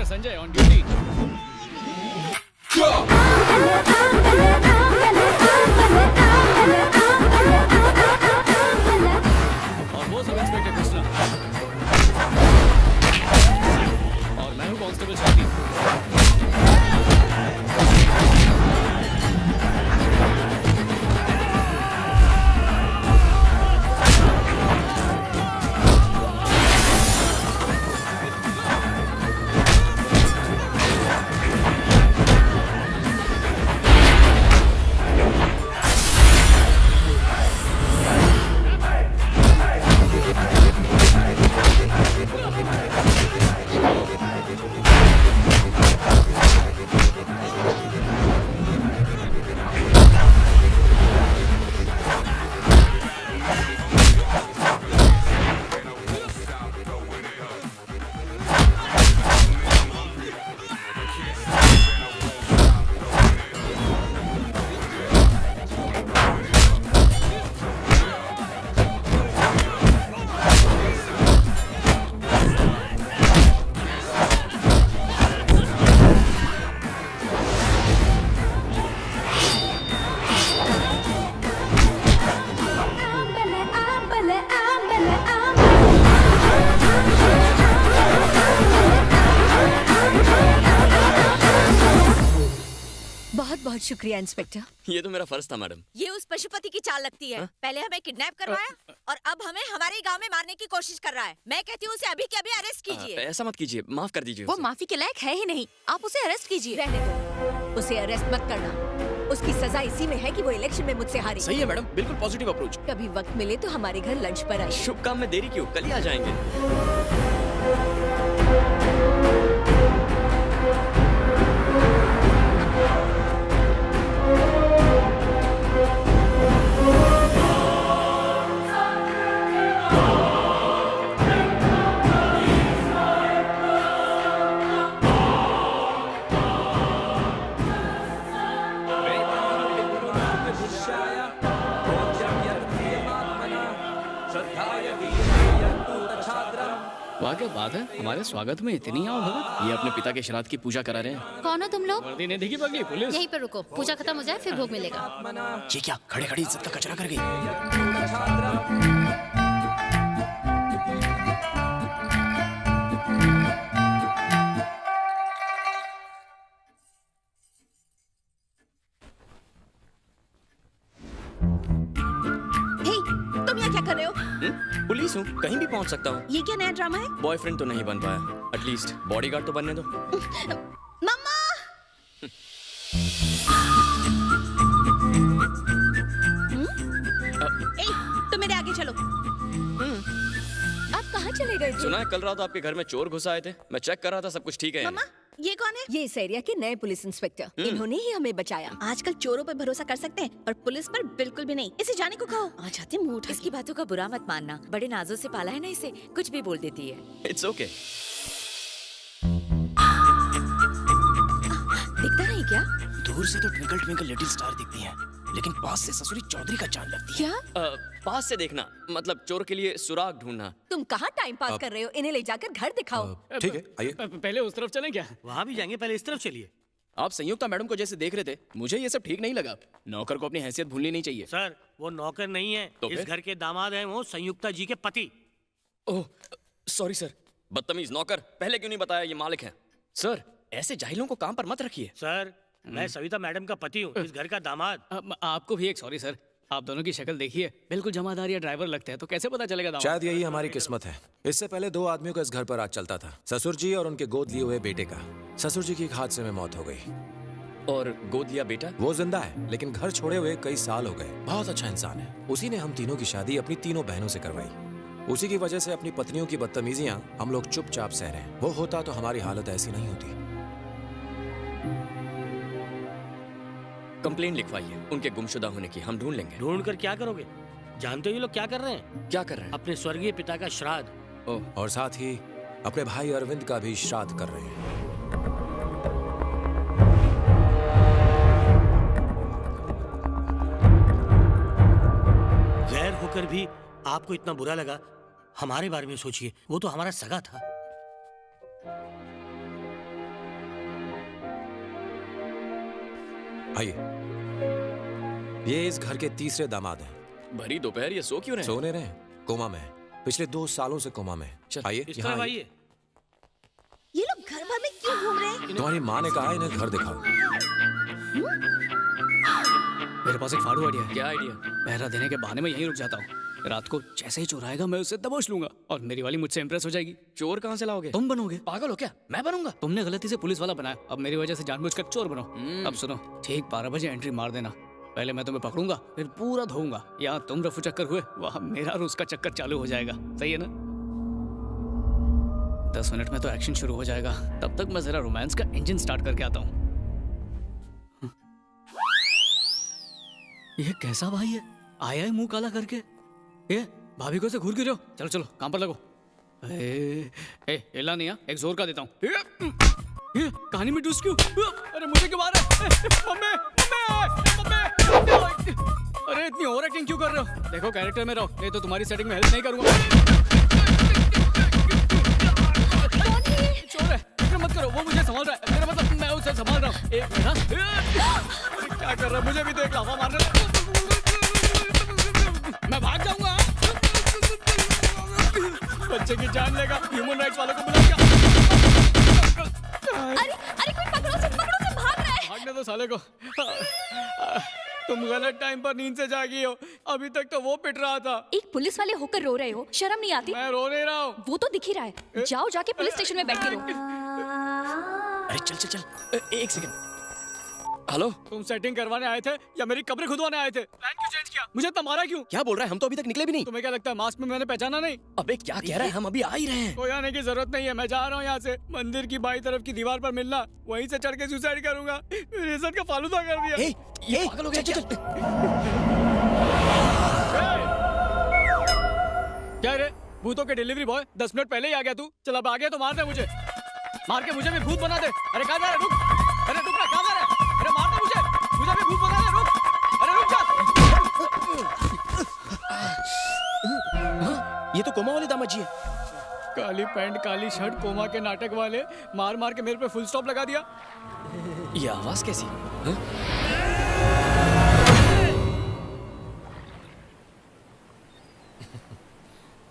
Sanjay on duty. और वो sub inspector Krishna और मैं हूँ कांस्टेबल शादी। बहुत शुक्रिया इंस्पेक्टर। ये तो मेरा फर्ज था मैडम। ये उस पशुपति की चाल लगती है। पहले हमें किडनैप करवाया और अब हमें हमारे गांव में मारने की कोशिश कर रहा है। मैं कहती हूँ उसे अभी के अभी अरेस्ट कीजिए। ऐसा मत कीजिए, माफ कर दीजिए वो उसे। माफी के लायक है ही नहीं, आप उसे अरेस्ट कीजिए। रहने दो, उसे अरेस्ट मत करना, उसकी सजा इसी में है कि वो इलेक्शन में मुझसे हारी। सही है मैडम, बिल्कुल पॉजिटिव अप्रोच। कभी वक्त मिले तो हमारे घर लंच पर आइए। शुभ काम में देरी क्यों, कल ही आ जाएंगे। वाह क्या बात है, हमारे स्वागत में इतनी आओ भगत। ये अपने पिता के श्राद्ध की पूजा करा रहे हैं। कौन हो तुम लोग? वर्दी ने देखी पगली पुलिस। यहीं पे रुको, पूजा खत्म हो जाए फिर भोग मिलेगा। ये क्या खड़े खड़े इज्जत का कचरा कर गई। कर रहे हो? पुलिस हूँ, कहीं भी पहुँच सकता हूँ। ये क्या नया ड्रामा है? बॉयफ्रेंड तो नहीं बन पाया, एटलीस्ट बॉडीगार्ड तो बनने दो। मम्मा! ए, तुम मेरे आगे चलो। आप कहाँ चले गए थे? सुना है कल रात आपके घर में चोर घुस आए थे। मैं चेक कर रहा था सब कुछ ठीक है या मम्मा, नहीं। ये कौन है? ये इस एरिया के नए पुलिस इंस्पेक्टर। इन्होंने ही हमें बचाया। आजकल चोरों पर भरोसा कर सकते हैं, पर पुलिस पर बिल्कुल भी नहीं। इसे जाने को कहो। आ जाते मुंह उठा इसकी बातों का बुरा मत मानना, बड़े नाजों से पाला है ना इसे, कुछ भी बोल देती है। It's okay. दिखता नहीं क्या? दूर से तो ट्विंकल ट्विंकल लिटिल स्टार दिखती है, लेकिन पास से ससुरी चौधरी का चांद लगती है। क्या? पास से देखना मतलब चोर के लिए सुराग ढूंढना। तुम कहाँ टाइम पास कर रहे हो? इन्हें ले जाकर घर दिखाओ। ठीक है, आइए। पहले उस तरफ चलें क्या? वहाँ भी जाएंगे, पहले इस तरफ चलिए। आप संयुक्ता मैडम को जैसे देख रहे थे, मुझे ये सब ठीक नहीं लगा। नौकर को अपनी हैसियत भूलनी नहीं चाहिए। सर वो नौकर नहीं है, तो इस फिर? घर के दामाद हैं, वो संयुक्ता जी के पति। ओह सॉरी सर, बदतमीज नौकर, पहले क्यों नहीं बताया ये मालिक है। सर ऐसे जाहिलों को काम पर मत रखिए। सर मैं सविता मैडम का पति हूँ, इस घर का दामाद। आपको भी एक सॉरी सर। आप दोनों की शक्ल देखिए, बिल्कुल जमादार या ड्राइवर लगते हैं, तो कैसे पता चलेगा दामाद? शायद यही हमारी किस्मत है। इससे पहले 2 आदमियों का इस घर पर राज चलता था, ससुर जी और उनके गोद लिए हुए बेटे का। ससुर जी की एक हादसे में मौत हो गई। और गोद लिया बेटा? वो जिंदा है, लेकिन घर छोड़े हुए कई साल हो गए। बहुत अच्छा इंसान है। उसी ने हम तीनों की शादी अपनी तीनों बहनों से करवाई। उसी की वजह से अपनी पत्नियों की बदतमीजियां हम लोग चुपचाप सह रहे हैं। वो होता तो हमारी हालत ऐसी नहीं होती। कंप्लेंट लिखवाइए उनके गुमशुदा होने की, हम ढूंढ लेंगे। ढूंढ कर क्या करोगे? जानते हो ये लोग क्या कर रहे हैं? क्या कर रहे हैं? अपने स्वर्गीय पिता का श्राद्ध। ओह और साथ ही अपने भाई अरविंद का भी श्राद्ध कर रहे हैं। गैर होकर भी आपको इतना बुरा लगा, हमारे बारे में सोचिए, वो तो हमारा सगा था। आइए, ये इस घर के तीसरे दामाद हैं। भरी दोपहर ये सो क्यों रहे हैं? सोने रहे, कोमा में है। पिछले 2 सालों से कोमा में है। चल, आइए इस यहाँ तरफ आइए। आइए। ये लोग घर भर में क्यों घूम रहे हैं? तुम्हारी माँ ने कहा इन्हें घर दिखाओ। मेरे पास एक फाड़ू आइडिया है। क्या आइडिया? पहरा देने के बहाने में यहीं रुक जाता हूँ। रात को जैसे ही चोर आएगा मैं उसे दबोच लूंगा और मेरी वाली मुझसे इंप्रेस हो जाएगी। चोर कहाँ से लाओगे? तुम बनोगे। पागल हो क्या? मैं बनूंगा? तुमने गलती से पुलिस वाला बनाया, अब मेरी वजह से जानबूझकर चोर बनो। अब सुनो, ठीक 12 बजे एंट्री मार देना। पहले मैं तुम्हें पकड़ूंगा, फिर पूरा धोऊंगा। यहाँ तुम रफू चक्कर हुए, वहाँ मेरा और उसका चक्कर चालू हो जाएगा। सही है ना? 10 मिनट में तो एक्शन शुरू हो जाएगा। तब तक मैं जरा रोमांस का इंजन स्टार्ट करके आता हूँ। ये कैसा भाई है? आया है मुंह काला करके। ये भाभी को से घूर क्यों रहे हो? चलो चलो काम पर लगो। हिला नहीं, एक जोर का देता हूँ। ये कहानी में ट्विस्ट क्यों? अरे मुझे क्यों मार रहा है? मम्मी, मम्मी, अरे इतनी ओवर एक्टिंग क्यों कर रहे हो? देखो कैरेक्टर में रहो, नहीं तो तुम्हारी सेटिंग में हेल्प नहीं करूंगा। चोर है, फिक्र मत करो, वो मुझे संभाल रहा है। मेरा मतलब मैं उसे संभाल रहा हूँ। एक मिनट, क्या कर रहा है? मुझे भी देख लावा मारने। मैं भाग जाऊंगा। बच्चे की जान लेगा। ह्यूमन राइट्स वालों को बुलाएगा। अरे कोई पकड़ो से, भाग रहा है। भागने दो साले को। तुम गलत टाइम पर नींद से जागी हो। अभी तक तो वो पिट रहा था। एक पुलिस वाले होकर रो रहे हो, शर्म नहीं आती? मैं रो नहीं रहा हूँ। वो तो दिख ही रहा है। जाओ जाके पुलिस स्टेशन में बैठ के रो। अरे चल चल चल, एक सेकंड। हेलो, तुम सेटिंग करवाने आए थे या मेरी कब्र खुदवाने आए थे? प्लान क्यों चेंज किया? मुझे इतना मारा क्यों? क्या बोल रहा है? हम तो अभी तक निकले भी नहीं। तुम्हें क्या लगता है मास्क में मैंने पहचाना नहीं? अबे क्या कह रहा है? हम अभी आ ही रहे हैं। कोई आने की जरूरत नहीं है, मैं जा रहा हूँ यहाँ से। मंदिर की बाई तरफ की दीवार पर मिलना, वहीं से चढ़ के सुसाइड करूंगा। मेरी इज्जत का फालूदा कर दिया। ये पागल हो गया क्या? क्या रे भूतों के डिलीवरी बॉय, 10 मिनट पहले ही आ गया तू। चल अब आ गया तो मार दे मुझे, मार के मुझे भी भूत बना दे। अरे कहाँ जा रहा है? रुक, अरे रुक ना, कहाँ जा रहा है? अरे मार दे मुझे भी भूत बना दे। रुक, अरे रुक जा। ये तो कोमा वाले दामाद जी है। काली पैंट काली शर्ट कोमा के नाटक वाले मार मार के मेरे पे फुल स्टॉप लगा दिया। ये आवाज कैसी? हाँ?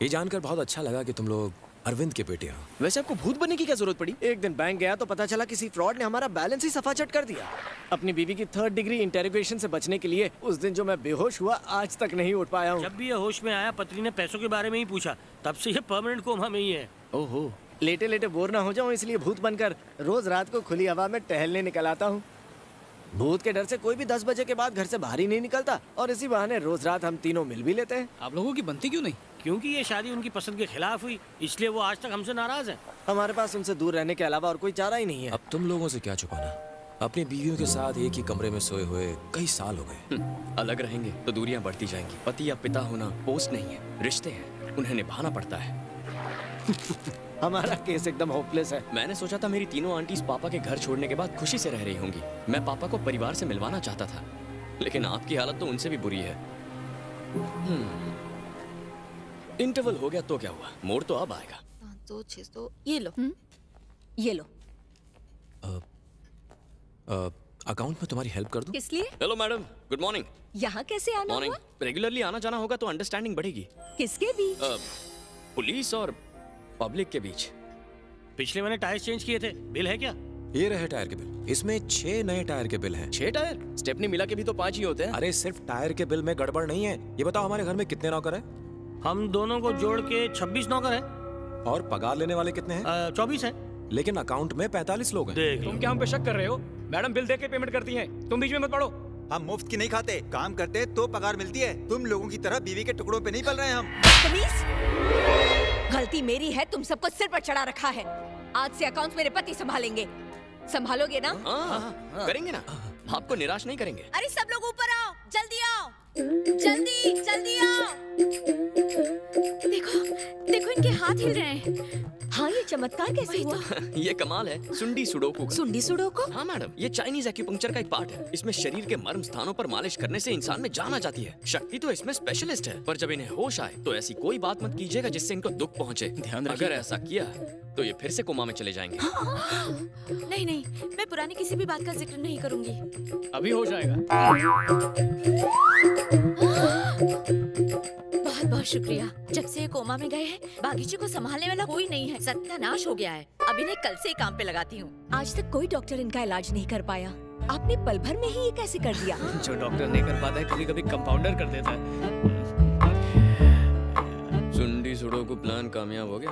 ये जानकर बहुत अच्छा लगा कि तुम लोग अरविंद के बेटे हो। वैसे आपको भूत बनने की क्या जरूरत पड़ी? एक दिन बैंक गया तो पता चला किसी फ्रॉड ने हमारा बैलेंस ही सफाचट कर दिया। अपनी बीवी की 3rd डिग्री इंटेरोगेशन से बचने के लिए उस दिन जो मैं बेहोश हुआ, आज तक नहीं उठ पाया हूँ। जब भी ये होश में आया पत्नी ने पैसों के बारे में ही पूछा, तब से ये परमानेंट कोमा में ही है। ओहो, लेटे लेटे बोर ना हो जाऊं इसलिए भूत बनकर रोज रात को खुली हवा में टहलने निकल आता हूँ। भूत के डर से कोई भी 10 बजे के बाद घर से बाहर ही नहीं निकलता और इसी बहाने रोज रात हम तीनों मिल भी लेते हैं। आप लोगों की बनती क्यों नहीं? क्योंकि ये शादी उनकी पसंद के खिलाफ हुई, इसलिए वो आज तक हमसे नाराज है। हमारे पास उनसे दूर रहने के अलावा और कोई चारा ही नहीं है। अब तुम लोगों से क्या छुपाना? अपनी बीवियों के साथ एक ही कमरे में सोए हुए कई साल हो गए। अलग रहेंगे तो दूरियां बढ़ती जाएंगी। पति या पिता होना पोस्ट नहीं है, रिश्ते हैं, उन्हें निभाना पड़ता है। हमारा केस एकदम होपलेस है। मैंने सोचा था मेरी तीनों आंटीज पापा के घर छोड़ने के बाद खुशी से रह रही होंगी। मैं पापा को परिवार से मिलवाना चाहता था, लेकिन आपकी हालत तो उनसे भी बुरी है। इंटरवल हो गया तो क्या हुआ, मोड़ तो अब आएगा। 2 6 तो ये लो। ये लो। अकाउंट में तुम्हारी हेल्प कर दूं? किस लिए? Hello madam, good morning. यहाँ कैसे आना मॉर्निंग। हुआ? रेगुलरली आना जाना होगा तो अंडरस्टैंडिंग बढ़ेगी। किसके बीच? पुलिस और पब्लिक के बीच। पिछले महीने टायर चेंज किए थे, बिल है क्या? ये रहे टायर के बिल। इसमें 6 नए टायर के बिल हैं। 6 टायर? स्टेपनी मिला के भी तो 5 ही होते हैं। अरे सिर्फ टायर के बिल में गड़बड़ नहीं है। ये बताओ हमारे घर में कितने नौकर हैं? हम दोनों को जोड़ के 26 नौकर हैं। और पगार लेने वाले कितने हैं? 24 है। लेकिन अकाउंट में 45 लोग हैं। देख लो। तुम क्या हम पे शक कर रहे हो? मैडम बिल देख के पेमेंट करती हैं, तुम बीच में मत पड़ो। हम मुफ्त की नहीं खाते, काम करते तो पगार मिलती है। तुम लोगों की तरह बीवी के टुकड़ों पे नहीं पल रहे हैं हम। बदतमीज! गलती मेरी है, तुम सबको सिर पर चढ़ा रखा है। आज से अकाउंट मेरे पति संभालेंगे। संभालोगे ना? हाँ, करेंगे ना, आपको निराश नहीं करेंगे। अरे सब लोग ऊपर आओ, जल्दी आओ, जल्दी जल्दी आओ। देखो देखो, इनके हाथ हिल रहे हैं। हाँ, ये चमत्कार कैसे हुआ? ये कमाल है सुंडी सुडोकू का। सुंडी सुडोको? हाँ मैडम, ये चाइनीज एक्यूपंक्चर का एक पार्ट है। इसमें शरीर के मर्म स्थानों पर मालिश करने से इंसान में जान आ जाती है। शक्ति तो इसमें स्पेशलिस्ट है, पर जब इन्हें होश आए तो ऐसी कोई बात मत कीजिएगा जिससे इनको दुख पहुंचे। ध्यान रखिए। अगर ऐसा किया तो ये फिर से कोमा में चले जाएंगे। नहीं नहीं, मैं पुरानी किसी भी बात का जिक्र नहीं करूंगी। अभी हो जाएगा। बहुत बहुत शुक्रिया। जब से ये कोमा में गए हैं, बागीचे को संभालने वाला कोई नहीं है। सत्यानाश हो गया है। अब इन्हें कल से ही काम पे लगाती हूँ। आज तक कोई डॉक्टर इनका इलाज नहीं कर पाया। आपने पल भर में ही ये कैसे कर दिया? जो डॉक्टर नहीं कर पाता है, कभी कभी कंपाउंडर कर देता है। सुंडी सुडोकू प्लान कामयाब हो गया।